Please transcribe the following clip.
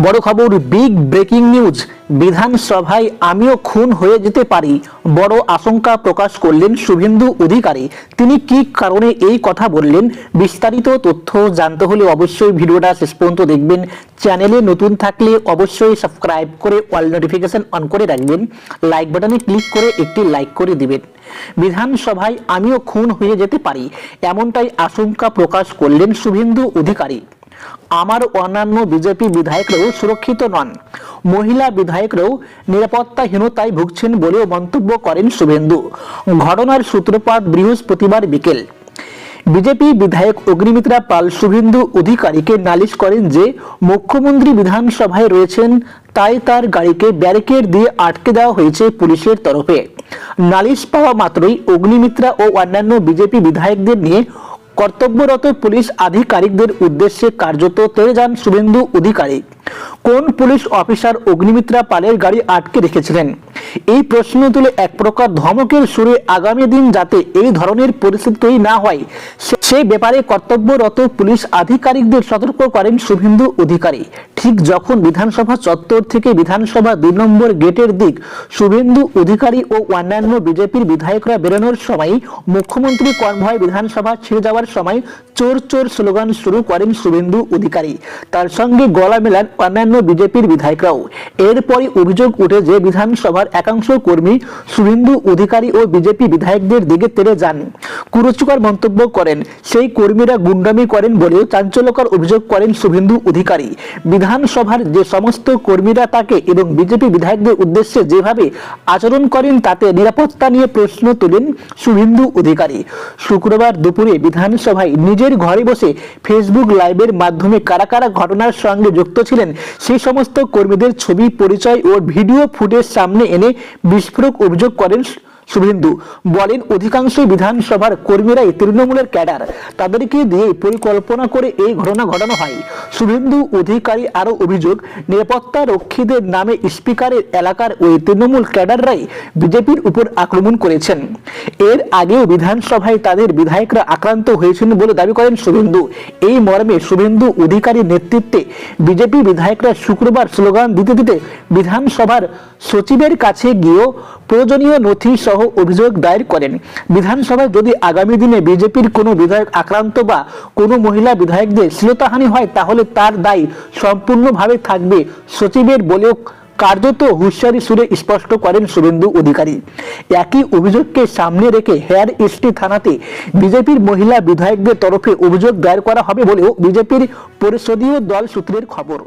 বড় খবর, big breaking news. বিধানসভায় আমিও খুন হয়ে যেতে পারি, বড় আশঙ্কা প্রকাশ করলেন শুভেন্দু অধিকারী। তিনি কি কারণে এই কথা বললেন, বিস্তারিত তথ্য জানতে হলে অবশ্যই ভিডিওটা শেষ পর্যন্ত দেখবেন। চ্যানেলে নতুন থাকলে অবশ্যই সাবস্ক্রাইব করে অল নোটিফিকেশন অন করে রাখবেন। লাইক বাটনে ক্লিক করে একটি লাইক করে দিবেন। বিধানসভায় আমিও খুন হয়ে যেতে পারি, এমনটাই আশঙ্কা প্রকাশ করলেন শুভেন্দু অধিকারী। আমার অন্যান্য বিজেপি বিধায়করাও সুরক্ষিত নন, মহিলা বিধায়করাও নিরাপত্তাহীনতায় ভুগছেন বলেও মন্তব্য করেন শুভেন্দু। ঘটনার সূত্রপাত বৃহস্পতিবার বিকেল। বিজেপি বিধায়ক অগ্নিমিত্রা পাল শুভেন্দু অধিকারীকে নালিশ করেন যে মুখ্যমন্ত্রী বিধানসভায় রয়েছেন, তাই তার গাড়িকে ব্যারিকেড দিয়ে আটকে দেওয়া হয়েছে পুলিশের তরফে। নালিশ পাওয়া মাত্রই অগ্নিমিত্রা ও অন্যান্য বিজেপি বিধায়কদের নিয়ে কর্তব্যরত পুলিশ আধিকারিকদের উদ্দেশ্যে কার্যত তেড়ে যান শুভেন্দু অধিকারী। কোন পুলিশ অফিসার অগ্নিমিত্রা পালের গাড়ি আটকে রেখেছিলেন, এই প্রশ্ন তুলে এক প্রকার ধমকের সুরে আগামী দিন যাতে এই ধরনের পরিস্থিতি তৈরি না হয় সেই ব্যাপারে কর্তব্যরত পুলিশ আধিকারিকদের সতর্ক করেন শুভেন্দু অধিকারী। ঠিক যখন বিধানসভা চত্বর থেকে বিধানসভা 2 নম্বর গেটের দিক শুভেন্দু অধিকারী ও অন্যান্য বিজেপির বিধায়করা বেরোনোর সময় মুখ্যমন্ত্রী কনভয় বিধানসভা ছেড়ে যাওয়ার সময় চোর চোর স্লোগান শুরু করেন শুভেন্দু অধিকারী। তার সঙ্গে গলা মেলান অন্যান্য বিজেপির বিধায়করাও। এরপরই অভিযোগ উঠে যে বিধানসভার একাংশ কর্মী শুভেন্দু অধিকারী ও বিজেপি বিধায়কদের দিকে তেড়ে যান, কুরুচিকর মন্তব্য করেন। সেই কর্মীরা গুন্ডামি করেন বলেও চাঞ্চল্যকর অভিযোগ করেন শুভেন্দু অধিকারী। বিধানসভার যে সমস্ত কর্মীরা তাকে এবং বিজেপি বিধায়কদের উদ্দেশ্যে যেভাবে আচরণ করেন তাতে নিরাপত্তা নিয়ে প্রশ্ন তোলেন শুভেন্দু অধিকারী। শুক্রবার দুপুরে বিধানসভায় নিজের ঘরে বসে ফেসবুক লাইভের মাধ্যমে কারা কারা ঘটনার সঙ্গে যুক্ত ছিলেন সেই সমস্ত কর্মীদের ছবি, পরিচয় ও ভিডিও ফুটেজ সামনে এনে বিস্ফোরক অভিযোগ করেন শুভেন্দু। বলেন, অধিকাংশ বিধানসভার কর্মীরাই তৃণমূলের ক্যাডার, তাদেরকে দিয়ে পরিকল্পনা করে এই ঘটনা ঘটানো হয়। শুভেন্দু অধিকারী আরো অভিযোগ, নিরাপত্তা রক্ষীদের নামে স্পিকারের এলাকার ওই তৃণমূল ক্যাডাররাই বিজেপির উপর আক্রমণ করেছেন। এর আগেও বিধানসভায় তাদের বিধায়করা আক্রান্ত হয়েছেন বলে দাবি করেন শুভেন্দু। এই মর্মে শুভেন্দু অধিকারীর নেতৃত্বে বিজেপি বিধায়করা শুক্রবার স্লোগান দিতে দিতে বিধানসভার সচিবের কাছে গিয়েও প্রয়োজনীয় নথি সহ অভিযোগ দায়ের করেন। বিধানসভায় যদি আগামী দিনে বিজেপির কোনো বিধায়ক আক্রান্ত বা কোনো মহিলা বিধায়কদের শ্লীলতাহানি হয় তাহলে তার দায় সম্পূর্ণভাবে থাকবে সচিবের বলেও কার্যত হুঁশিয়ারি সুরে স্পষ্ট করেন শুভেন্দু অধিকারী। একই অভিযোগকে সামনে রেখে হেয়ার ইস্টি থানাতে বিজেপির মহিলা বিধায়কদের তরফে অভিযোগ দায়ের করা হবে বলেও বিজেপির পরিষদীয় দল সূত্রের খবর।